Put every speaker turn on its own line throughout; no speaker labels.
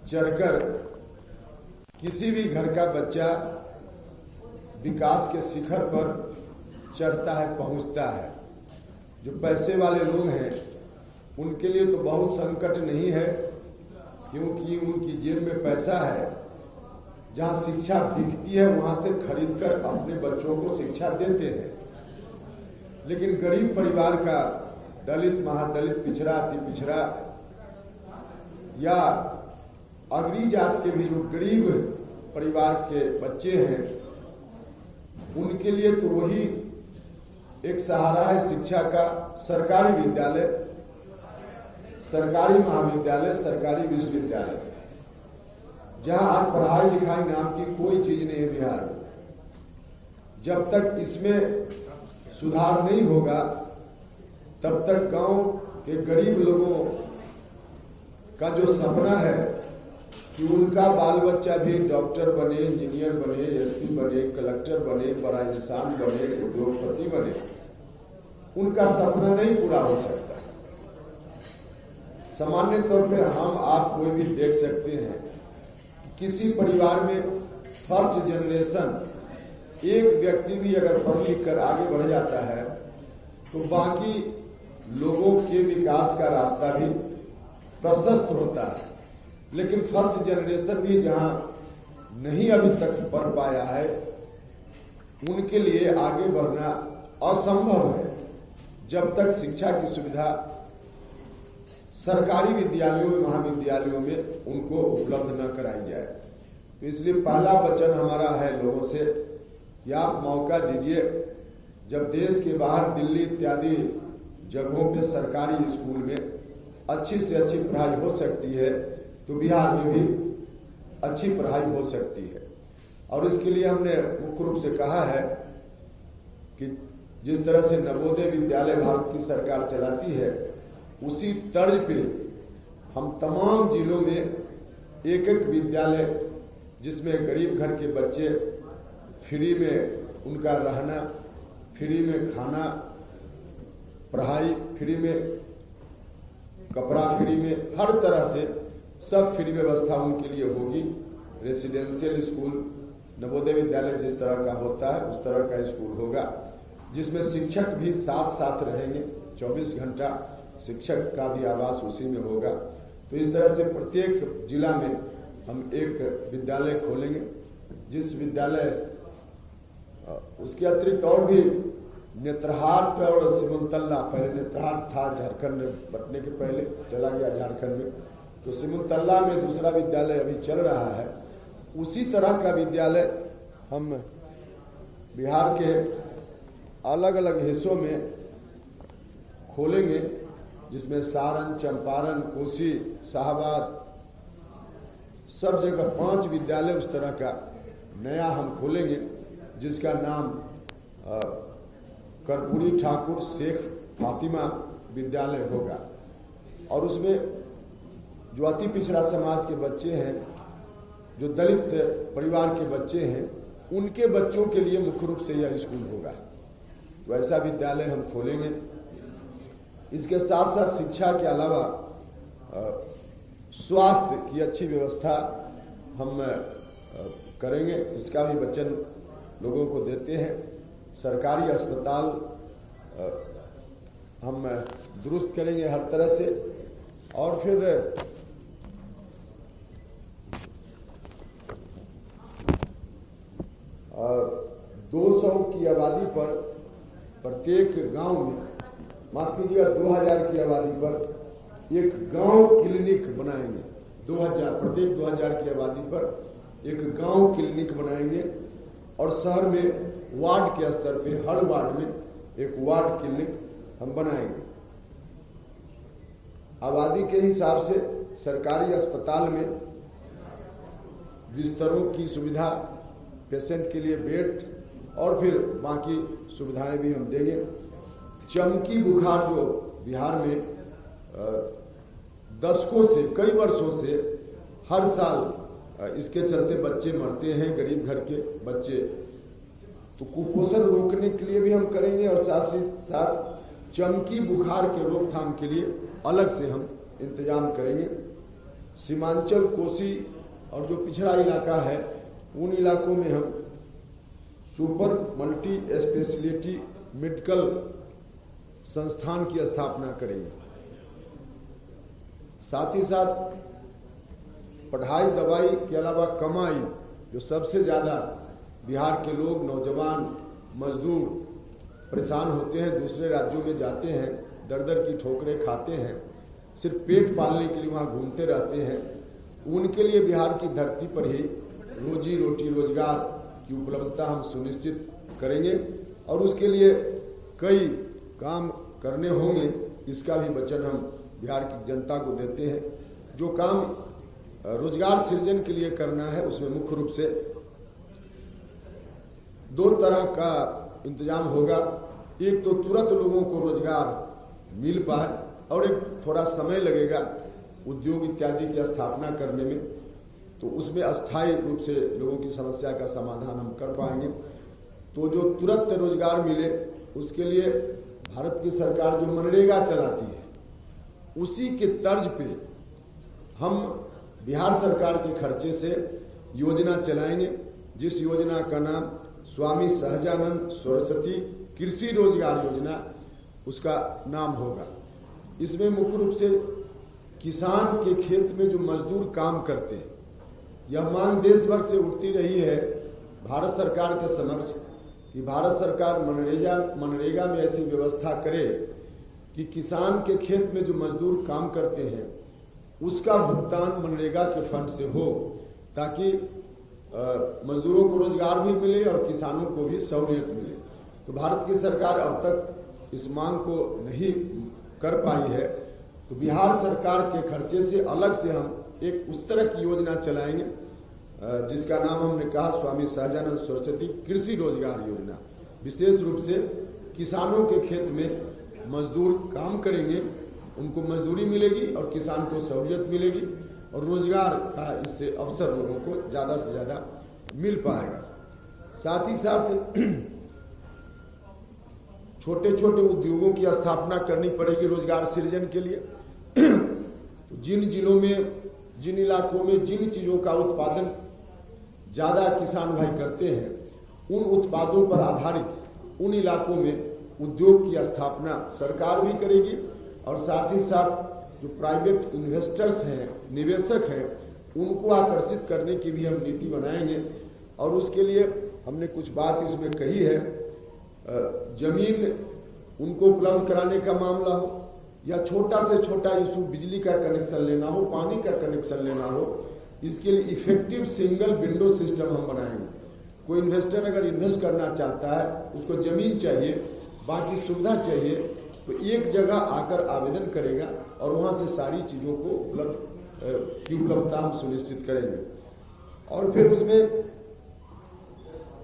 चढ़कर किसी भी घर का बच्चा विकास के शिखर पर चढ़ता है, पहुंचता है। जो पैसे वाले लोग हैं उनके लिए तो बहुत संकट नहीं है, क्योंकि उनकी जेब में पैसा है। जहां शिक्षा बिकती है वहां से खरीदकर अपने बच्चों को शिक्षा देते हैं। लेकिन गरीब परिवार का, दलित, महादलित, पिछड़ा, अति पिछड़ा या अगरी जात के भी जो गरीब परिवार के बच्चे हैं, उनके लिए तो वही एक सहारा है शिक्षा का। सरकारी विद्यालय, सरकारी महाविद्यालय, सरकारी विश्वविद्यालय, जहां आज पढ़ाई लिखाई नाम की कोई चीज नहीं है बिहार में। जब तक इसमें सुधार नहीं होगा तब तक गांव के गरीब लोगों का जो सपना है कि उनका बाल बच्चा भी डॉक्टर बने, इंजीनियर बने, एसपी बने, कलेक्टर बने, बड़ा इंसान बने, उद्योगपति बने, उनका सपना नहीं पूरा हो सकता। सामान्य तौर पे हम आप कोई भी देख सकते हैं, किसी परिवार में फर्स्ट जनरेशन एक व्यक्ति भी अगर पढ़ लिख कर आगे बढ़ जाता है तो बाकी लोगों के विकास का रास्ता भी प्रशस्त होता है। लेकिन फर्स्ट जनरेशन भी जहां नहीं अभी तक बढ़ पाया है, उनके लिए आगे बढ़ना असंभव है जब तक शिक्षा की सुविधा सरकारी विद्यालयों में, महाविद्यालयों में उनको उपलब्ध न कराई जाए। तो इसलिए पहला वचन हमारा है लोगों से कि आप मौका दीजिए। जब देश के बाहर दिल्ली इत्यादि जगहों पे सरकारी स्कूल में अच्छी से अच्छी पढ़ाई हो सकती है, तो बिहार में भी अच्छी पढ़ाई हो सकती है। और इसके लिए हमने मुख्य रूप से कहा है कि जिस तरह से नवोदय विद्यालय भारत की सरकार चलाती है, उसी तर्ज पे हम तमाम जिलों में एक एक विद्यालय जिसमें गरीब घर के बच्चे फ्री में उनका रहना, फ्री में खाना, पढ़ाई फ्री में, कपड़ा फ्री में, हर तरह से सब फ्री व्यवस्था उनके लिए होगी। रेसिडेंशियल स्कूल, नवोदय विद्यालय जिस तरह का होता है उस तरह का स्कूल होगा, जिसमें शिक्षक भी साथ साथ रहेंगे। 24 घंटा शिक्षक का भी आवास उसी में होगा। तो इस तरह से प्रत्येक जिला में हम एक विद्यालय खोलेंगे। जिस विद्यालय उसके अतिरिक्त और भी नेत्रहाट और सिमुलतल्ला, पहले नेत्रहाट था झारखंड में बंटने के पहले, चला गया झारखंड में, तो सिमुलतल्ला में दूसरा विद्यालय अभी चल रहा है। उसी तरह का विद्यालय हम बिहार के अलग अलग हिस्सों में खोलेंगे, जिसमें सारण, चंपारण, कोसी, शाहबाद, सब जगह 5 विद्यालय उस तरह का नया हम खोलेंगे, जिसका नाम कर्पूरी ठाकुर शेख फातिमा विद्यालय होगा। और उसमें जो अति पिछड़ा समाज के बच्चे हैं, जो दलित परिवार के बच्चे हैं, उनके बच्चों के लिए मुख्य रूप से यह स्कूल होगा। तो ऐसा विद्यालय हम खोलेंगे। इसके साथ साथ शिक्षा के अलावा स्वास्थ्य की अच्छी व्यवस्था हम करेंगे, इसका भी वचन लोगों को देते हैं। सरकारी अस्पताल हम दुरुस्त करेंगे हर तरह से। और फिर 200 की आबादी पर प्रत्येक गांव में, माफ कीजिएगा 2000 की आबादी पर एक गांव क्लिनिक बनाएंगे। 2000, प्रत्येक 2000 की आबादी पर एक गांव क्लिनिक बनाएंगे। और शहर में वार्ड के स्तर पे हर वार्ड में एक वार्ड क्लिनिक हम बनाएंगे। आबादी के हिसाब से सरकारी अस्पताल में बिस्तरों की सुविधा, पेशेंट के लिए बेड और फिर बाकी सुविधाएं भी हम देंगे। चमकी बुखार जो बिहार में दशकों से, कई वर्षों से हर साल इसके चलते बच्चे मरते हैं, गरीब घर के बच्चे, तो कुपोषण रोकने के लिए भी हम करेंगे। और साथ ही साथ चमकी बुखार के रोकथाम के लिए अलग से हम इंतजाम करेंगे। सीमांचल, कोसी और जो पिछड़ा इलाका है उन इलाकों में हम सुपर मल्टी स्पेशलिटी मेडिकल संस्थान की स्थापना करेंगे। साथ ही साथ पढ़ाई दवाई के अलावा कमाई, जो सबसे ज़्यादा बिहार के लोग, नौजवान, मजदूर परेशान होते हैं, दूसरे राज्यों में जाते हैं, दर दर की ठोकरें खाते हैं, सिर्फ पेट पालने के लिए वहाँ घूमते रहते हैं, उनके लिए बिहार की धरती पर ही रोजी रोटी रोजगार की उपलब्धता हम सुनिश्चित करेंगे और उसके लिए कई काम करने होंगे। इसका भी वचन हम बिहार की जनता को देते हैं। जो काम रोजगार सृजन के लिए करना है उसमें मुख्य रूप से दो तरह का इंतजाम होगा। एक तो तुरंत लोगों को रोजगार मिल पाए और एक थोड़ा समय लगेगा उद्योग इत्यादि की स्थापना करने में, तो उसमें अस्थायी रूप से लोगों की समस्या का समाधान हम कर पाएंगे। तो जो तुरंत रोजगार मिले उसके लिए भारत की सरकार जो मनरेगा चलाती है उसी के तर्ज पे हम बिहार सरकार के खर्चे से योजना चलाएंगे, जिस योजना का नाम स्वामी सहजानंद सरस्वती कृषि रोजगार योजना उसका नाम होगा। इसमें मुख्य रूप से किसान के खेत में जो मजदूर काम करते हैं, यह मांग देश भर से उठती रही है भारत सरकार के समक्ष कि भारत सरकार मनरेगा में ऐसी व्यवस्था करे कि किसान के खेत में जो मजदूर काम करते हैं उसका भुगतान मनरेगा के फंड से हो, ताकि मजदूरों को रोजगार भी मिले और किसानों को भी सहूलियत मिले। तो भारत की सरकार अब तक इस मांग को नहीं कर पाई है, तो बिहार सरकार के खर्चे से अलग से हम एक उस तरह की योजना चलाएंगे जिसका नाम हमने कहा स्वामी सहजानंद सरस्वती कृषि रोजगार योजना। विशेष रूप से किसानों के खेत में मजदूर काम करेंगे, उनको मजदूरी मिलेगी और किसान को सहूलियत मिलेगी और रोजगार का इससे अवसर लोगों को ज़्यादा से ज़्यादा मिल पाएगा। साथ ही साथ छोटे छोटे उद्योगों की स्थापना करनी पड़ेगी रोजगार सृजन के लिए। तो जिन जिलों में, जिन इलाकों में जिन चीज़ों का उत्पादन ज़्यादा किसान भाई करते हैं, उन उत्पादों पर आधारित उन इलाकों में उद्योग की स्थापना सरकार भी करेगी और साथ ही साथ जो प्राइवेट इन्वेस्टर्स हैं, निवेशक हैं, उनको आकर्षित करने की भी हम नीति बनाएंगे। और उसके लिए हमने कुछ बात इसमें कही है, जमीन उनको उपलब्ध कराने का मामला हो या छोटा से छोटा इशू बिजली का कनेक्शन लेना हो, पानी का कनेक्शन लेना हो, इसके लिए इफेक्टिव सिंगल विंडो सिस्टम हम बनाएंगे। कोई इन्वेस्टर अगर इन्वेस्ट करना चाहता है, उसको जमीन चाहिए, बाकी सुविधा चाहिए, तो एक जगह आकर आवेदन करेगा और वहां से सारी चीजों को उपलब्धता हम सुनिश्चित करेंगे। और फिर उसमें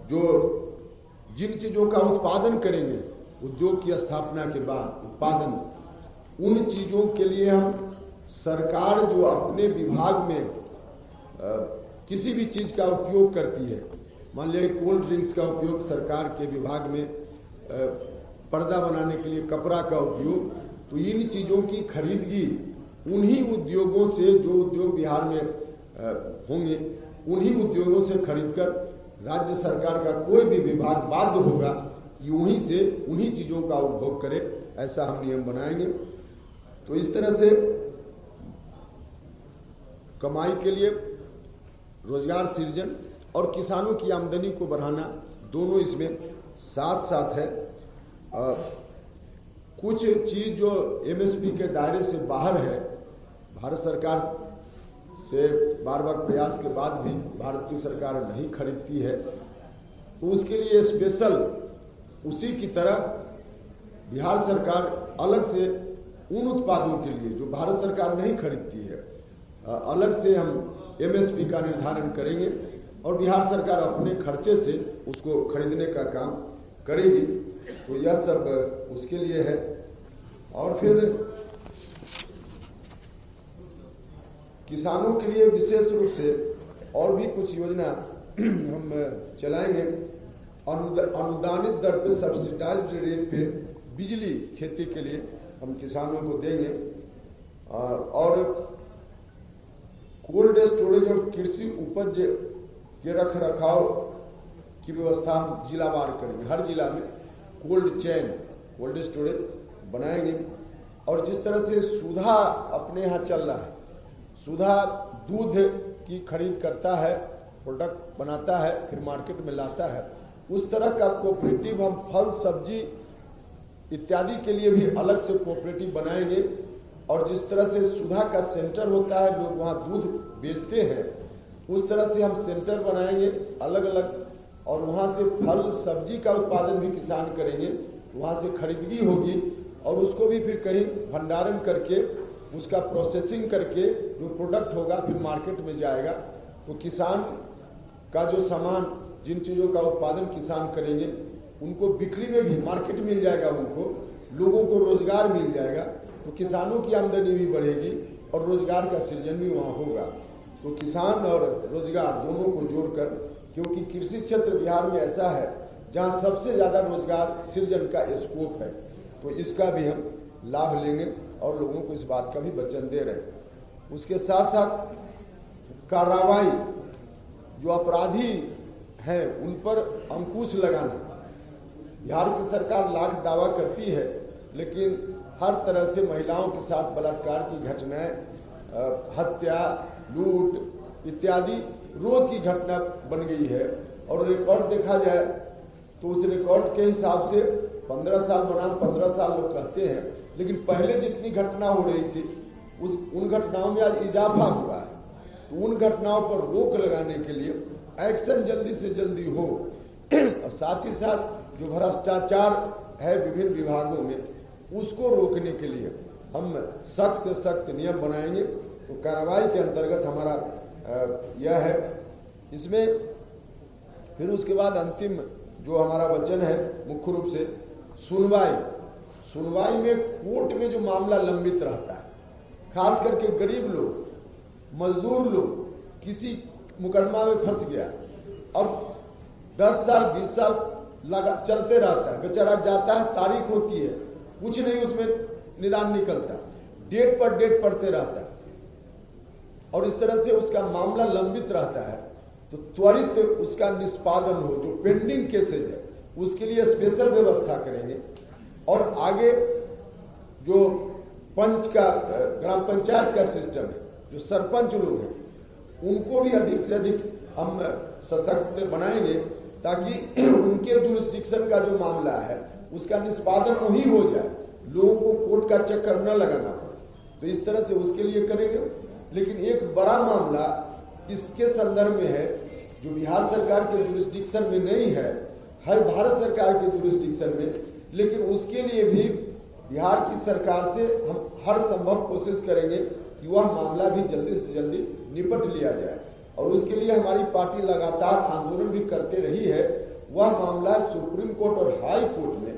जो जिन चीजों का उत्पादन करेंगे उद्योग की स्थापना के बाद उत्पादन, उन चीजों के लिए हम सरकार जो अपने विभाग में किसी भी चीज का उपयोग करती है, मान लिया कोल्ड ड्रिंक्स का उपयोग सरकार के विभाग में, पर्दा बनाने के लिए कपड़ा का उपयोग, तो इन चीजों की खरीदगी उन्हीं उद्योगों से, जो उद्योग बिहार में होंगे, उन्हीं उद्योगों से खरीदकर राज्य सरकार का कोई भी विभाग बाध्य होगा कि वहीं से उन्हीं चीजों का उपभोग करे, ऐसा हम नियम बनाएंगे। तो इस तरह से कमाई के लिए रोजगार सृजन और किसानों की आमदनी को बढ़ाना, दोनों इसमें साथ साथ है। कुछ चीज जो एमएसपी के दायरे से बाहर है, भारत सरकार से बार बार प्रयास के बाद भी भारत की सरकार नहीं खरीदती है, तो उसके लिए स्पेशल उसी की तरह बिहार सरकार अलग से उन उत्पादों के लिए जो भारत सरकार नहीं खरीदती है, अलग से हम एमएसपी का निर्धारण करेंगे और बिहार सरकार अपने खर्चे से उसको खरीदने का काम करेगी। तो यह सब उसके लिए है। और फिर किसानों के लिए विशेष रूप से और भी कुछ योजना हम चलाएंगे। अनुदानित दर पे, सब्सिडाइज्ड रेट पे बिजली खेती के लिए हम किसानों को देंगे। और स्टोरेज और कृषि उपज के रख रखाव की व्यवस्था हम जिलावार करेंगे। हर जिला में कोल्ड चेन, कोल्ड स्टोरेज बनाएंगे। और जिस तरह से सुधा अपने यहाँ चल रहा है, सुधा दूध की खरीद करता है, प्रोडक्ट बनाता है, फिर मार्केट में लाता है, उस तरह का कोऑपरेटिव हम फल सब्जी इत्यादि के लिए भी अलग से कोऑपरेटिव बनाएंगे। और जिस तरह से सुधा का सेंटर होता है, लोग वहाँ दूध बेचते हैं, उस तरह से हम सेंटर बनाएंगे अलग अलग, और वहाँ से फल सब्जी का उत्पादन भी किसान करेंगे, वहाँ से खरीदगी होगी और उसको भी फिर कहीं भंडारण करके उसका प्रोसेसिंग करके जो प्रोडक्ट होगा फिर मार्केट में जाएगा। तो किसान का जो सामान, जिन चीज़ों का उत्पादन किसान करेंगे, उनको बिक्री में भी मार्केट मिल जाएगा, उनको लोगों को रोजगार मिल जाएगा। तो किसानों की आमदनी भी बढ़ेगी और रोजगार का सृजन भी वहाँ होगा। तो किसान और रोजगार दोनों को जोड़कर, क्योंकि कृषि क्षेत्र बिहार में ऐसा है जहाँ सबसे ज़्यादा रोजगार सृजन का स्कोप है, तो इसका भी हम लाभ लेंगे और लोगों को इस बात का भी वचन दे रहे हैं। उसके साथ साथ कार्रवाई, जो अपराधी हैं उन पर अंकुश लगाना। बिहार की सरकार लाख दावा करती है, लेकिन हर तरह से महिलाओं के साथ बलात्कार की घटनाएं, हत्या, लूट इत्यादि रोज की घटना बन गई है। और रिकॉर्ड देखा जाए तो उस रिकॉर्ड के हिसाब से 15 साल बनाम 15 साल लोग कहते हैं, लेकिन पहले जितनी घटना हो रही थी उन घटनाओं में आज इजाफा हुआ है। तो उन घटनाओं पर रोक लगाने के लिए एक्शन जल्दी से जल्दी हो, और साथ ही साथ जो भ्रष्टाचार है विभिन्न विभागों में, उसको रोकने के लिए हम सख्त से सख्त नियम बनाएंगे। तो कार्रवाई के अंतर्गत हमारा यह है। इसमें फिर उसके बाद अंतिम जो हमारा वचन है मुख्य रूप से सुनवाई में कोर्ट में जो मामला लंबित रहता है, खास करके गरीब लोग, मजदूर लोग, किसी मुकदमा में फंस गया, अब 10 साल 20 साल लगा चलते रहता है, बेचारा जाता है, तारीख होती है, कुछ नहीं उसमें निदान निकलता, डेट पर डेट पड़ते रहता है, और इस तरह से उसका मामला लंबित रहता है। तो त्वरित उसका निष्पादन हो, जो पेंडिंग केसेज है उसके लिए स्पेशल व्यवस्था करेंगे। और आगे जो पंच का, ग्राम पंचायत का सिस्टम है, जो सरपंच लोग हैं, उनको भी अधिक से अधिक हम सशक्त बनाएंगे, ताकि उनके जुरिस्डिक्शन का जो मामला है उसका निष्पादन वही हो जाए, लोगों को कोर्ट का चक्कर न लगाना पड़े। तो इस तरह से उसके लिए करेंगे। लेकिन एक बड़ा मामला इसके संदर्भ में है, जो बिहार सरकार के जुरिस्डिक्शन में नहीं है भारत सरकार के जुरिस्डिक्शन में, लेकिन उसके लिए भी बिहार की सरकार से हम हर संभव कोशिश करेंगे कि वह मामला भी जल्दी से जल्दी निपट लिया जाए। और उसके लिए हमारी पार्टी लगातार आंदोलन भी करते रही है। वह मामला सुप्रीम कोर्ट और हाई कोर्ट में।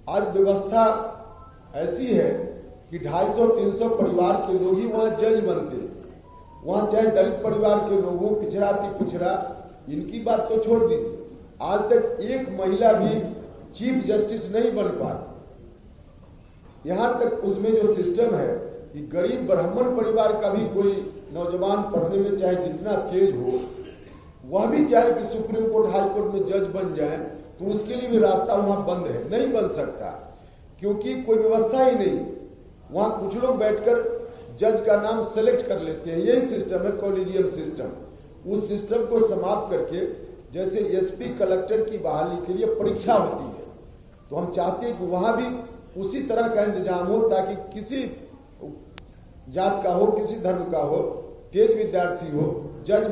आज व्यवस्था ऐसी है कि 250-300 परिवार के लोग ही वहां जज बनते हैं। वहां चाहे दलित परिवार के लोगों, पिछड़ा अति पिछड़ा, इनकी बात तो छोड़ दीजिए, आज तक एक महिला भी चीफ जस्टिस नहीं बन पाई। यहां तक उसमें जो सिस्टम है कि गरीब ब्राह्मण परिवार का भी कोई नौजवान पढ़ने में चाहे जितना तेज हो, वह भी चाहे कि सुप्रीम कोर्ट हाई कोर्ट में जज बन जाए, तो उसके लिए भी रास्ता वहां बंद है, नहीं बन सकता, क्योंकि कोई व्यवस्था ही नहीं। वहां कुछ लोग बैठकर जज का नाम सेलेक्ट कर लेते हैं, यही सिस्टम है कॉलेजियम सिस्टम। उस सिस्टम को समाप्त करके, जैसे एसपी कलेक्टर की बहाली के लिए परीक्षा होती है, तो हम चाहते हैं कि वहां भी उसी तरह का इंतजाम हो, ताकि किसी जात का हो, किसी धर्म का हो, तेज विद्यार्थी हो, जज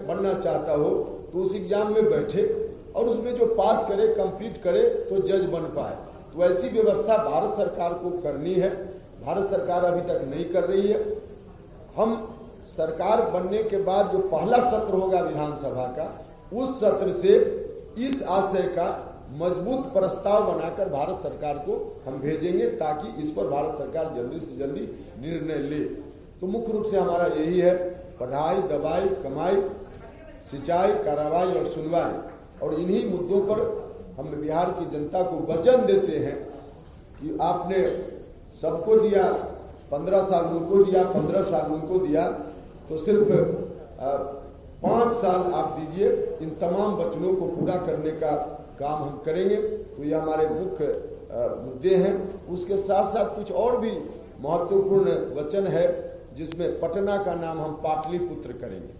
बनना चाहता हो, तो उस एग्जाम में बैठे और उसमें जो पास करे, कंप्लीट करे, तो जज बन पाए। तो ऐसी व्यवस्था भारत सरकार को करनी है। भारत सरकार अभी तक नहीं कर रही है। हम सरकार बनने के बाद जो पहला सत्र होगा विधानसभा का, उस सत्र से इस आशय का मजबूत प्रस्ताव बनाकर भारत सरकार को हम भेजेंगे, ताकि इस पर भारत सरकार जल्दी से जल्दी निर्णय ले। तो मुख्य रूप से हमारा यही है, पढ़ाई, दवाई, कमाई, सिंचाई, कार्रवाई और सुनवाई, और इन्हीं मुद्दों पर हम बिहार की जनता को वचन देते हैं कि आपने सबको दिया, 15 साल उनको दिया, 15 साल उनको दिया, तो सिर्फ 5 साल आप दीजिए, इन तमाम वचनों को पूरा करने का काम हम करेंगे। तो ये हमारे मुख्य मुद्दे हैं। उसके साथ साथ कुछ और भी महत्वपूर्ण वचन है, जिसमें पटना का नाम हम पाटलिपुत्र करेंगे।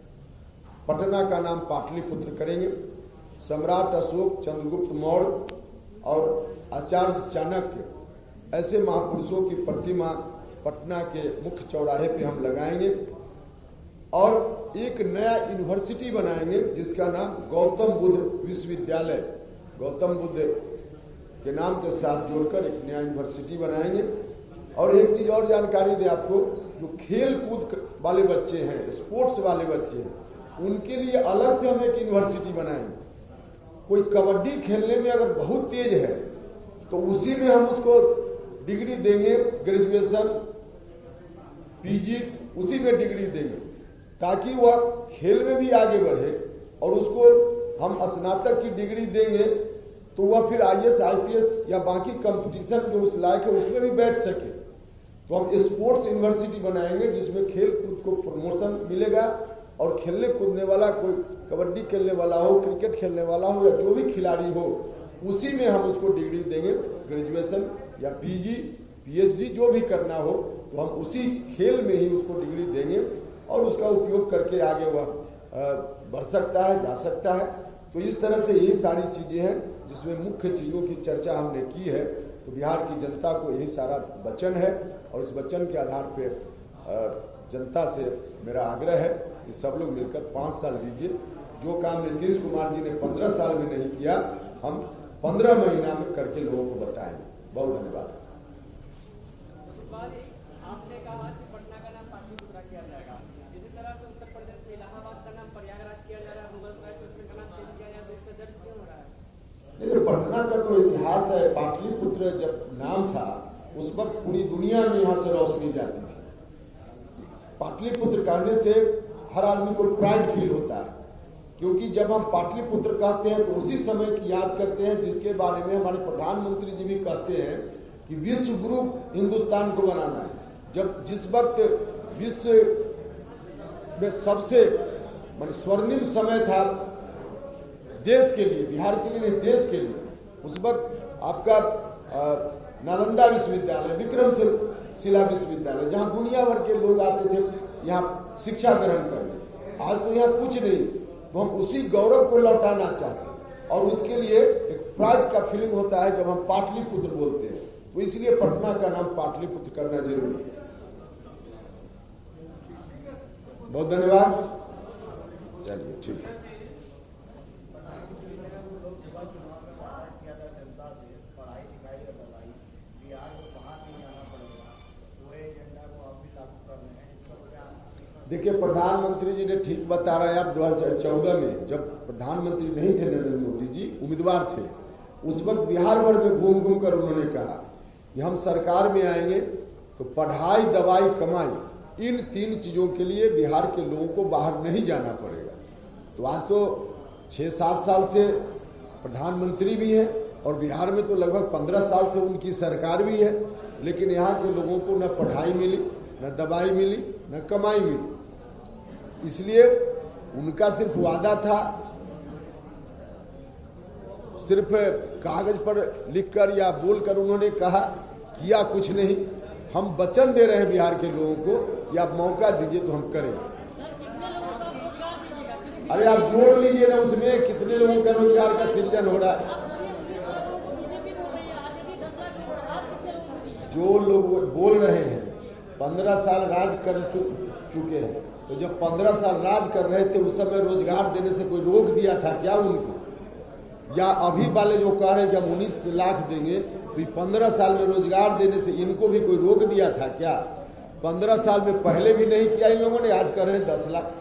पटना का नाम पाटलिपुत्र करेंगे। सम्राट अशोक, चंद्रगुप्त मौर्य और आचार्य चाणक्य ऐसे महापुरुषों की प्रतिमा पटना के मुख्य चौराहे पे हम लगाएंगे और एक नया यूनिवर्सिटी बनाएंगे जिसका नाम गौतम बुद्ध विश्वविद्यालय, गौतम बुद्ध के नाम के साथ जोड़कर एक नया यूनिवर्सिटी बनाएंगे। और एक चीज और जानकारी दे आपको, जो खेल कूद वाले बच्चे हैं, स्पोर्ट्स वाले बच्चे हैं, उनके लिए अलग से हम एक यूनिवर्सिटी बनाएंगे। कोई कबड्डी खेलने में अगर बहुत तेज है तो उसी में हम उसको डिग्री देंगे, ग्रेजुएशन, पीजी, उसी में डिग्री देंगे, ताकि वह खेल में भी आगे बढ़े। और उसको हम स्नातक की डिग्री देंगे तो वह फिर IAS, IPS या बाकी कंपटीशन जो उस लायक है उसमें भी बैठ सके। तो हम स्पोर्ट्स यूनिवर्सिटी बनाएंगे जिसमें खेल कूद को प्रमोशन मिलेगा और खेलने कूदने वाला, कोई कबड्डी खेलने वाला हो, क्रिकेट खेलने वाला हो या जो भी खिलाड़ी हो, उसी में हम उसको डिग्री देंगे, ग्रेजुएशन या पीजी, PhD जो भी करना हो, तो हम उसी खेल में ही उसको डिग्री देंगे और उसका उपयोग करके आगे वह बढ़ सकता है, जा सकता है। तो इस तरह से यही सारी चीजें हैं जिसमें मुख्य चीजों की चर्चा हमने की है। तो बिहार की जनता को यही सारा वचन है और इस वचन के आधार पर जनता से मेरा आग्रह है कि सब लोग मिलकर 5 साल दीजिए। जो काम नीतीश कुमार जी ने 15 साल में नहीं किया, हम 15 महीना में करके लोगों को बताएंगे। बहुत धन्यवाद।
आपने कहा कि पटना का नाम पाटलिपुत्र किया जाएगा, इसी तरह से उत्तर प्रदेश में इलाहाबाद का नाम प्रयागराज किया जा रहा है, मुगलसराय से उसमें का नाम चेंज किया जाए, तो इसका दर्ज क्यों हो रहा है?
नहीं, पटना का तो इतिहास है। पाटलिपुत्र जब नाम था उस वक्त पूरी दुनिया में यहाँ से रोशनी जाती थी। पाटलिपुत्र कहने से हर आदमी को प्राइड फील होता है, क्योंकि जब हम पाटलिपुत्र कहते हैं तो उसी समय की याद करते हैं जिसके बारे में हमारे प्रधानमंत्री जी भी कहते हैं कि विश्व गुरु हिंदुस्तान को बनाना है। जब जिस वक्त विश्व में सबसे स्वर्णिम समय था देश के लिए, बिहार के लिए नहीं, देश के लिए, उस वक्त आपका नालंदा विश्वविद्यालय, विक्रमशिला विश्वविद्यालय, जहां दुनिया भर के लोग आते थे यहाँ शिक्षा ग्रहण करने। आज तो यहाँ कुछ नहीं, तो हम उसी गौरव को लौटाना चाहते हैं और उसके लिए एक प्राइड का फीलिंग होता है जब हम पाटलिपुत्र बोलते हैं। तो इसलिए पटना का नाम पाटलिपुत्र करना जरूरी है। बहुत धन्यवाद। चलिए ठीक है। देखिए, प्रधानमंत्री जी ने ठीक बता रहा है। आप 2014 में जब प्रधानमंत्री नहीं थे नरेंद्र मोदी जी, उम्मीदवार थे, उस वक्त बिहार भर में घूम घूम कर उन्होंने कहा कि हम सरकार में आएंगे तो पढ़ाई, दवाई, कमाई, इन 3 चीजों के लिए बिहार के लोगों को बाहर नहीं जाना पड़ेगा। तो आज तो 6-7 साल से प्रधानमंत्री भी हैं और बिहार में तो लगभग 15 साल से उनकी सरकार भी है, लेकिन यहाँ के लोगों को न पढ़ाई मिली, न दवाई मिली, न कमाई मिली। इसलिए उनका सिर्फ वादा था, सिर्फ कागज पर लिखकर या बोलकर उन्होंने कहा, किया कुछ नहीं। हम वचन दे रहे हैं बिहार के लोगों को कि आप मौका दीजिए तो हम करें। अरे आप जोड़ लीजिए ना, उसमें कितने लोगों का रोजगार का सृजन हो रहा है। जो लोग बोल रहे हैं 15 साल राज कर चुके हैं, तो जब 15 साल राज कर रहे थे उस समय रोजगार देने से कोई रोक दिया था क्या उनको? या अभी वाले जो कह रहे हैं कि हम 19 लाख देंगे, तो 15 साल में रोजगार देने से इनको भी कोई रोक दिया था क्या? 15 साल में पहले भी नहीं किया इन लोगों ने, आज कह रहे हैं 10 लाख।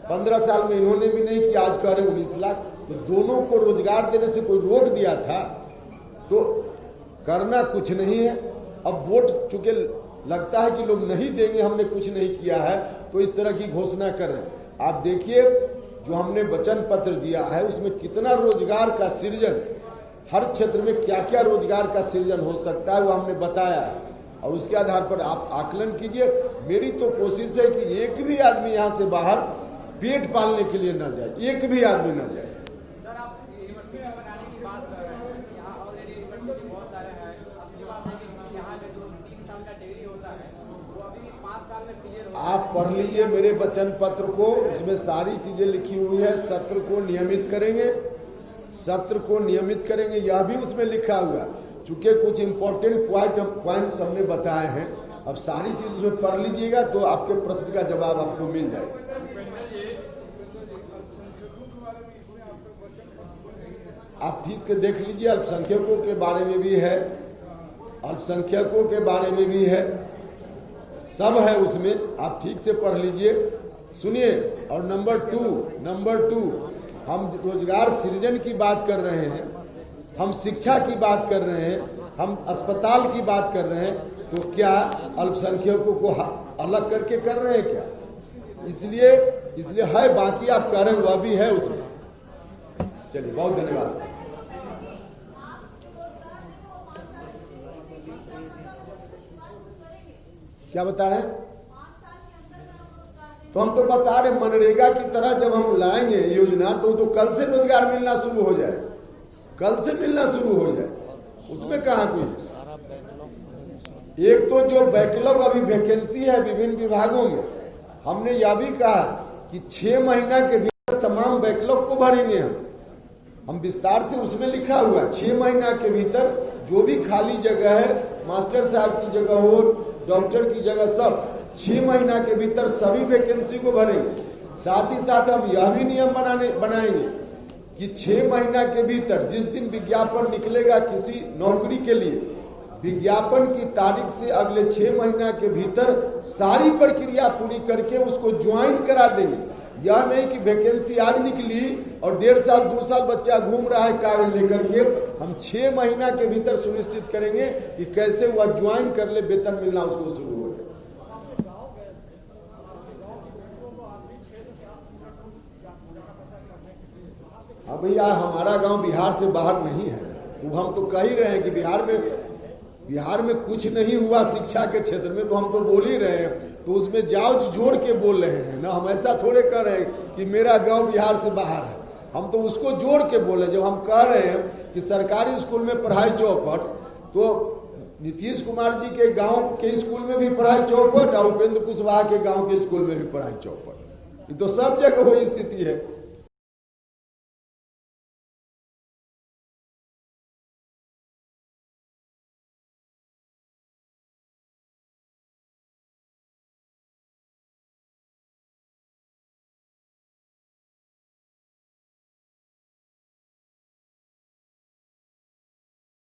15 साल में इन्होंने भी नहीं किया, आज कह रहे हैं 19 लाख। तो दोनों को रोजगार देने से कोई रोक दिया था? तो करना कुछ नहीं है। अब वोट चुके लगता है कि लोग नहीं देंगे, हमने कुछ नहीं किया है, तो इस तरह की घोषणा कर रहे हैं। आप देखिए जो हमने वचन पत्र दिया है उसमें कितना रोजगार का सृजन, हर क्षेत्र में क्या क्या रोजगार का सृजन हो सकता है वो हमने बताया है। और उसके आधार पर आप आकलन कीजिए। मेरी तो कोशिश है कि एक भी आदमी यहाँ से बाहर पेट पालने के लिए ना जाए, एक भी आदमी ना जाए।
सर आप यूनिवर्सिटी बनाने की बात कर रहे हैं, यहाँ ऑलरेडी यूनिवर्सिटी बहुत सारे हैं। अपनी बात है कि यहाँ पे जो 3 साल का डिग्री होता है वो अभी 5 साल में क्लियर होता है।
आप पढ़ लीजिए मेरे वचन पत्र को, उसमें सारी चीजें लिखी हुई है। सत्र को नियमित करेंगे, सत्र को नियमित करेंगे, यह भी उसमें लिखा हुआ। चूंकि कुछ इंपॉर्टेंट पॉइंट्स हमने बताए हैं, अब सारी चीज उसमें पढ़ लीजिएगा तो आपके प्रश्न का जवाब आपको मिल जाएगा। आप ठीक से देख लीजिए, अल्पसंख्यकों के बारे में भी है, अल्पसंख्यकों के बारे में भी है, सब है उसमें, आप ठीक से पढ़ लीजिए। सुनिए, और नंबर टू हम रोजगार सृजन की बात कर रहे हैं, हम शिक्षा की बात कर रहे हैं, हम अस्पताल की बात कर रहे हैं, तो क्या अल्पसंख्यकों को अलग करके कर रहे हैं क्या? इसलिए है, बाकी आप कह रहे हैं वह भी है उसमें। चलिए, बहुत धन्यवाद। क्या बता रहे हैं? तो हम तो बता रहे मनरेगा की तरह जब हम लाएंगे योजना तो कल से रोजगार मिलना शुरू हो जाए, कल से मिलना शुरू हो जाए, उसमें कहा कोई। एक तो जो बैकलॉग अभी वैकेंसी है विभिन्न विभागों में, हमने यह भी कहा कि 6 महीना के भीतर तमाम बैकलॉग को भरेंगे हम विस्तार से उसमें लिखा हुआ है। 6 महीना के भीतर जो भी खाली जगह है, मास्टर साहब की जगह हो, डॉक्टर की जगह, सब 6 महीना के भीतर सभी वैकेंसी को भरेंगे। साथ ही साथ हम यह भी नियम बनाएंगे कि 6 महीना के भीतर जिस दिन विज्ञापन निकलेगा किसी नौकरी के लिए, विज्ञापन की तारीख से अगले 6 महीना के भीतर सारी प्रक्रिया पूरी करके उसको ज्वाइन करा देंगे। यह नहीं कि वैकेंसी आज निकली और 1.5 साल 2 साल बच्चा घूम रहा है कागज लेकर के। हम 6 महीना के भीतर सुनिश्चित करेंगे कि कैसे वह ज्वाइन कर ले, वेतन मिलना उसको शुरू हो जाए। हाँ भैया, हमारा गांव बिहार से बाहर नहीं है, तो हम तो कह ही रहे हैं कि बिहार में कुछ नहीं हुआ शिक्षा के क्षेत्र में, तो हम तो बोल ही रहे हैं, तो उसमें जाओ जोड़ के बोल रहे हैं ना। हम ऐसा थोड़े कह रहे हैं कि मेरा गांव बिहार से बाहर है, हम तो उसको जोड़ के बोले। जब हम कह रहे हैं कि सरकारी स्कूल में पढ़ाई चौपट, तो नीतीश कुमार जी के गांव के स्कूल में भी पढ़ाई चौपट और उपेंद्र कुशवाहा के गांव के स्कूल में भी पढ़ाई चौपट, ये तो सब जगह वही स्थिति है।